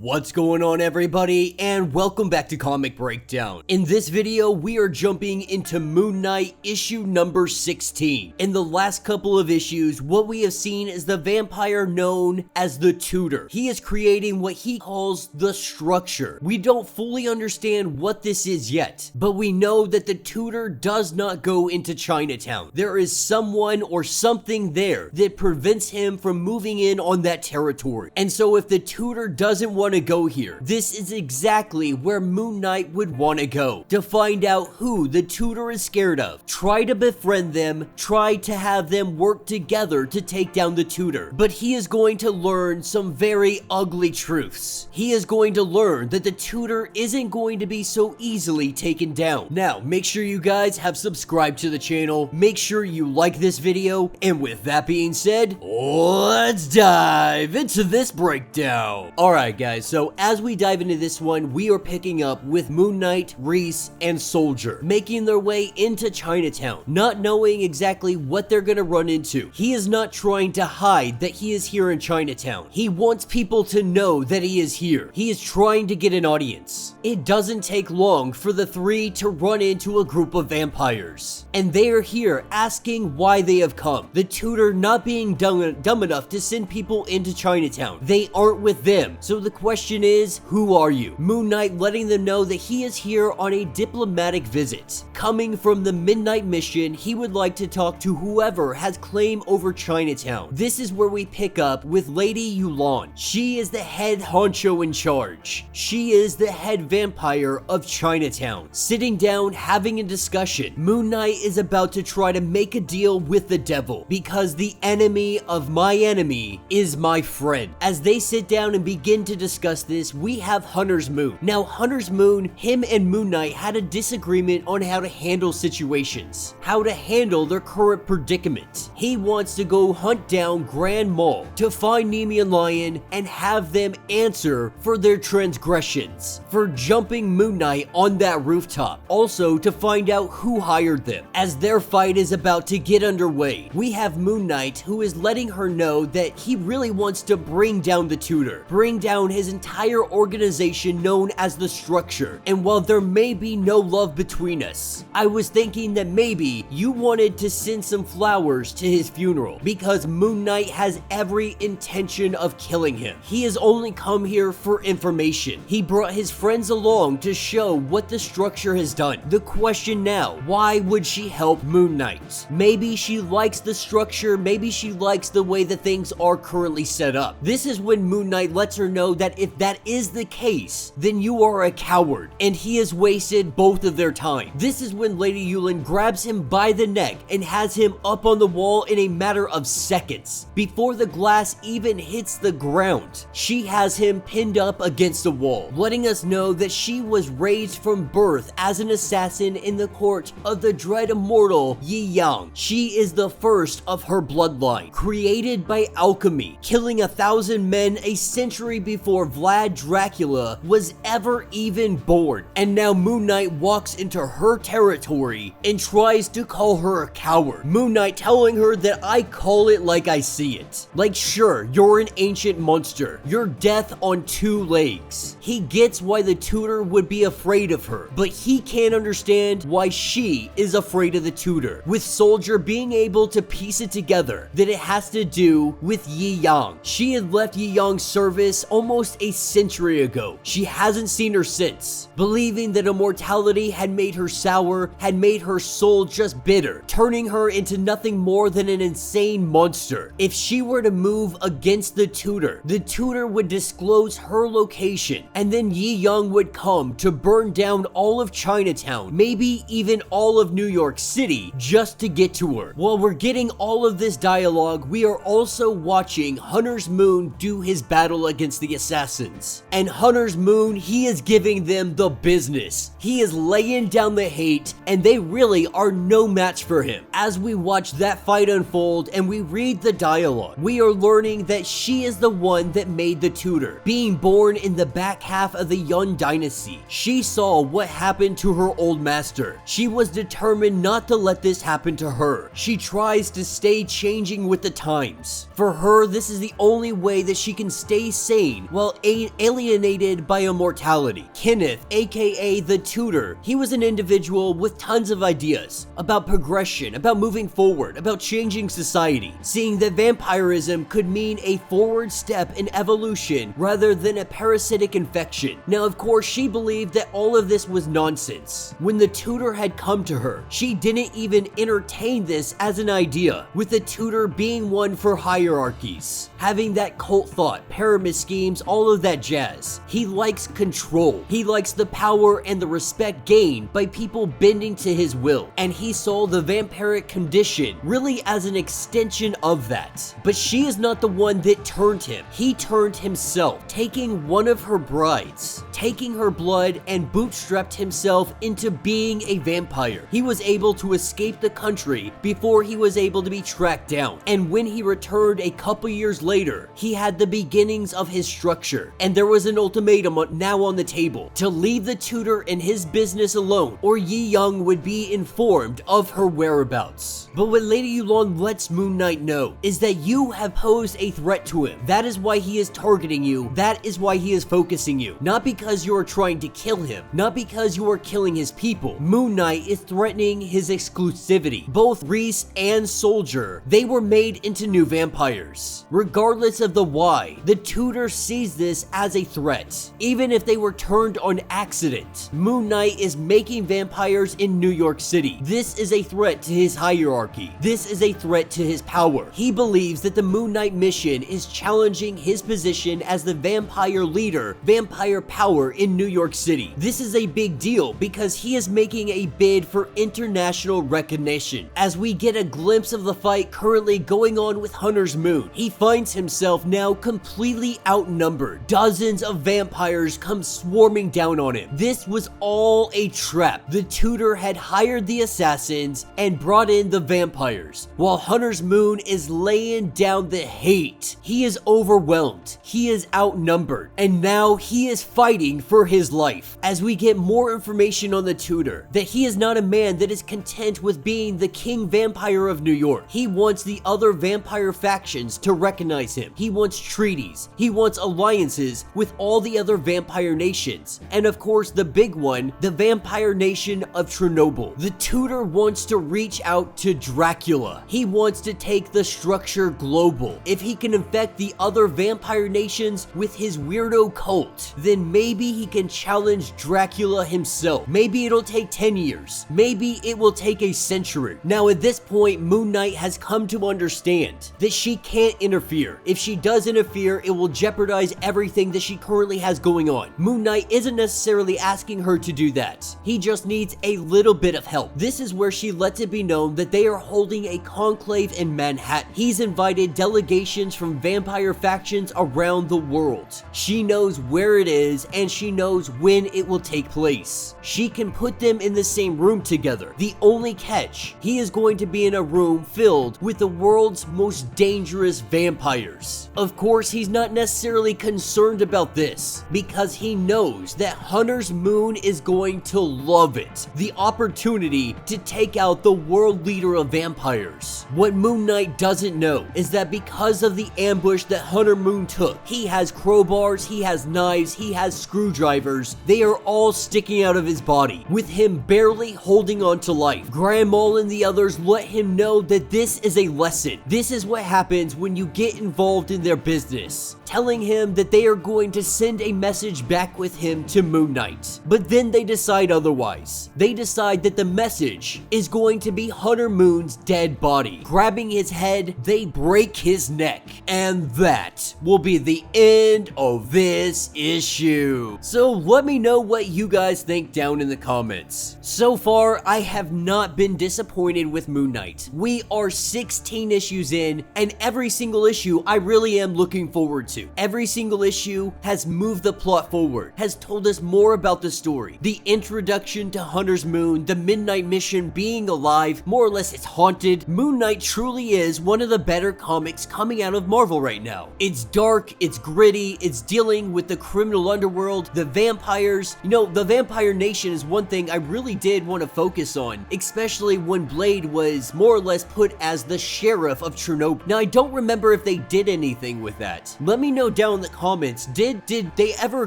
What's going on, everybody, and welcome back to Comic Breakdown. In this video, we are jumping into Moon Knight issue number 16. In the last couple of issues, what we have seen is the vampire known as the Tutor. He is creating what he calls the structure. We don't fully understand what this is yet, but we know that the Tutor does not go into Chinatown. There is someone or something there that prevents him from moving in on that territory. And so if the Tutor doesn't want to go here, this is exactly where Moon Knight would want to go, to find out who the Tutor is scared of, try to befriend them, try to have them work together to take down the Tutor. But he is going to learn some very ugly truths. He is going to learn that the Tutor isn't going to be so easily taken down. Now, make sure you guys have subscribed to the channel, make sure you like this video, and with that being said, let's dive into this breakdown. Alright guys, so as we dive into this one, we are picking up with Moon Knight, Reese, and Soldier making their way into Chinatown, not knowing exactly what they're gonna run into. He is not trying to hide that he is here in Chinatown. He wants people to know that he is here. He is trying to get an audience. It doesn't take long for the three to run into a group of vampires, and they are here asking why they have come. The Tutor not being dumb enough to send people into Chinatown. They aren't with them, so the question is, who are you? Moon Knight letting them know that he is here on a diplomatic visit. Coming from the Midnight Mission, he would like to talk to whoever has claim over Chinatown. This is where we pick up with Lady Yulan. She is the head honcho in charge. She is the head vampire of Chinatown. Sitting down, having a discussion. Moon Knight is about to try to make a deal with the devil, because the enemy of my enemy is my friend. As they sit down and begin to discuss this, we have Hunter's Moon. Now, Hunter's Moon, him and Moon Knight had a disagreement on how to handle situations, how to handle their current predicament. He wants to go hunt down Grand Mall to find Nemean Lion and have them answer for their transgressions, for jumping Moon Knight on that rooftop. Also, to find out who hired them. As their fight is about to get underway, we have Moon Knight, who is letting her know that he really wants to bring down the Tutor, bring down his entire organization known as the Structure. And while there may be no love between us, I was thinking that maybe you wanted to send some flowers to his funeral, because Moon Knight has every intention of killing him. He has only come here for information. He brought his friends along to show what the Structure has done. The question now, why would she help Moon Knight? Maybe she likes the Structure, maybe she likes the way that things are currently set up. This is when Moon Knight lets her know that if that is the case, then you are a coward, and he has wasted both of their time. This is when Lady Yulan grabs him by the neck and has him up on the wall in a matter of seconds. Before the glass even hits the ground, she has him pinned up against the wall, letting us know that she was raised from birth as an assassin in the court of the dread immortal Yi Yang. She is the first of her bloodline, created by alchemy, killing 1,000 men a century before Vlad Dracula was ever even born. And now Moon Knight walks into her territory and tries to call her a coward. Moon Knight telling her that I call it like I see it. Like, sure, you're an ancient monster. You're death on two legs. He gets why the Tutor would be afraid of her, but he can't understand why she is afraid of the Tutor. With Soldier being able to piece it together that it has to do with Yi Yang. She had left Yi Yang's service almost a century ago. She hasn't seen her since, believing that immortality had made her sour, had made her soul just bitter, turning her into nothing more than an insane monster. If she were to move against the Tutor would disclose her location, and then Yi Yang would come to burn down all of Chinatown, maybe even all of New York City, just to get to her. While we're getting all of this dialogue, we are also watching Hunter's Moon do his battle against the assassins. And Hunter's Moon, he is giving them the business. He is laying down the hate, and they really are no match for him. As we watch that fight unfold and we read the dialogue, we are learning that she is the one that made the Tutor. Being born in the back half of the Yuan dynasty, she saw what happened to her old master. She was determined not to let this happen to her. She tries to stay changing with the times. For her, this is the only way that she can stay sane while felt alienated by immortality. Kenneth, aka the Tutor, he was an individual with tons of ideas about progression, about moving forward, about changing society, seeing that vampirism could mean a forward step in evolution rather than a parasitic infection. Now, of course, she believed that all of this was nonsense. When the Tutor had come to her, she didn't even entertain this as an idea, with the Tutor being one for hierarchies, having that cult thought, pyramid schemes, all of that jazz. He likes control. He likes the power and the respect gained by people bending to his will, and he saw the vampiric condition really as an extension of that. But she is not the one that turned him. He turned himself, taking one of her brides, taking her blood, and bootstrapped himself into being a vampire. He was able to escape the country before he was able to be tracked down, and when he returned a couple years later, he had the beginnings of his structure, and there was an ultimatum now on the table: to leave the Tutor and his business alone, or Yi Young would be informed of her whereabouts. But what Lady Yulon lets Moon Knight know is that you have posed a threat to him. That is why he is targeting you. That is why he is focusing you. Not because you are trying to kill him, not because you are killing his people. Moon Knight is threatening his exclusivity. Both Reese and Soldier, they were made into new vampires. Regardless of the why, the Tutor sees this as a threat. Even if they were turned on accident, Moon Knight is making vampires in New York City. This is a threat to his hierarchy. This is a threat to his power. He believes that the Moon Knight mission is challenging his position as the vampire leader, vampire power in New York City. This is a big deal because he is making a bid for international recognition. As we get a glimpse of the fight currently going on with Hunter's Moon, he finds himself now completely outnumbered. Dozens of vampires come swarming down on him. This was all a trap. The Tutor had hired the assassins and brought in the vampires, while Hunter's Moon is laying down the hate. He is overwhelmed. He is outnumbered, and now he is fighting for his life. As we get more information on the Tutor, that he is not a man that is content with being the king vampire of New York. He wants the other vampire factions to recognize him. He wants treaties. He wants alliances with all the other vampire nations. And of course, the big one, the vampire nation of Chernobyl. The Tutor wants to reach out to Dracula. He wants to take the structure global. If he can infect the other vampire nations with his weirdo cult, then maybe he can challenge Dracula himself. Maybe it'll take 10 years. Maybe it will take a century. Now at this point, Moon Knight has come to understand that she can't interfere. If she does interfere, it will jeopardize everything that she currently has going on. Moon Knight isn't necessarily asking her to do that. He just needs a little bit of help. This is where she lets it be known that they are holding a conclave in Manhattan. He's invited delegations from vampire factions around the world. She knows where it is and she knows when it will take place. She can put them in the same room together. The only catch, he is going to be in a room filled with the world's most dangerous vampires. Of course, he's not necessarily concerned about this because he knows that Hunter's Moon is going to love it. The opportunity to take out the world leader of vampires. What Moon Knight doesn't know is that because of the ambush that Hunter Moon took, he has crowbars, he has knives, he has screwdrivers. They are all sticking out of his body, with him barely holding on to life. Grandma and the others let him know that this is a lesson. This is what happens when you get involved in their business, telling him that they are going to send a message back with him to Moon Knight. But then they decide otherwise. They decide that the message is going to be Hunter Moon's dead body. Grabbing his head, they break his neck. And that will be the end of this issue. So let me know what you guys think down in the comments. So far, I have not been disappointed with Moon Knight. We are 16 issues in, and every single issue I really am looking forward to. Every single issue has moved the plot forward, has told us more about the story. The introduction to Hunter's Moon, the Midnight Mission being alive, more or less it's haunted. Moon Knight truly is one of the better comics coming out of Marvel right now. It's dark, it's gritty, it's dealing with the criminal underworld world, the vampires. You know, the vampire nation is one thing I really did want to focus on, especially when Blade was more or less put as the sheriff of Chernobyl. Now, I don't remember if they did anything with that. Let me know down in the comments, did they ever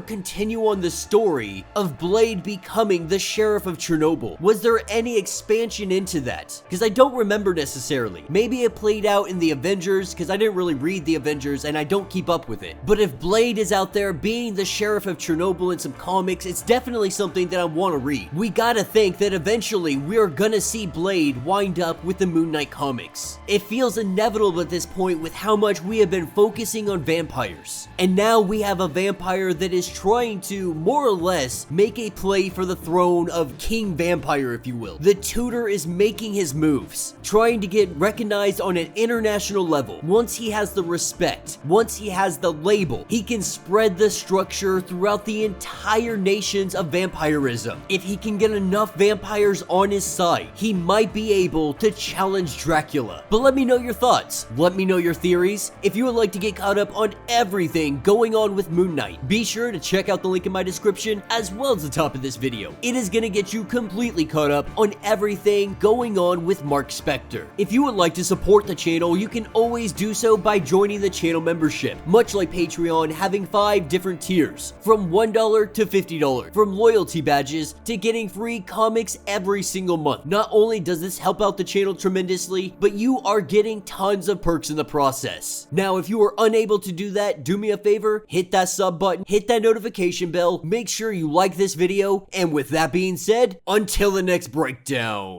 continue on the story of Blade becoming the sheriff of Chernobyl? Was there any expansion into that? Because I don't remember necessarily. Maybe it played out in the Avengers, because I didn't really read the Avengers and I don't keep up with it. But if Blade is out there being the sheriff of Chernobyl in some comics, it's definitely something that I want to read. We gotta think that eventually we're gonna see Blade wind up with the Moon Knight comics. It feels inevitable at this point with how much we have been focusing on vampires. And now we have a vampire that is trying to, more or less, make a play for the throne of King Vampire, if you will. The Tutor is making his moves, trying to get recognized on an international level. Once he has the respect, once he has the label, he can spread the structure throughout the entire nations of vampirism. If he can get enough vampires on his side, he might be able to challenge Dracula. But let me know your thoughts. Let me know your theories. If you would like to get caught up on everything going on with Moon Knight, be sure to check out the link in my description as well as the top of this video. It is gonna get you completely caught up on everything going on with Mark Spector. If you would like to support the channel, you can always do so by joining the channel membership, much like Patreon, having 5 different tiers, from $1 to $50, from loyalty badges to getting free comics every single month. Not only does this help out the channel tremendously, but you are getting tons of perks in the process. Now, if you are unable to do that, do me a favor, hit that sub button, hit that notification bell, make sure you like this video, and with that being said, until the next breakdown.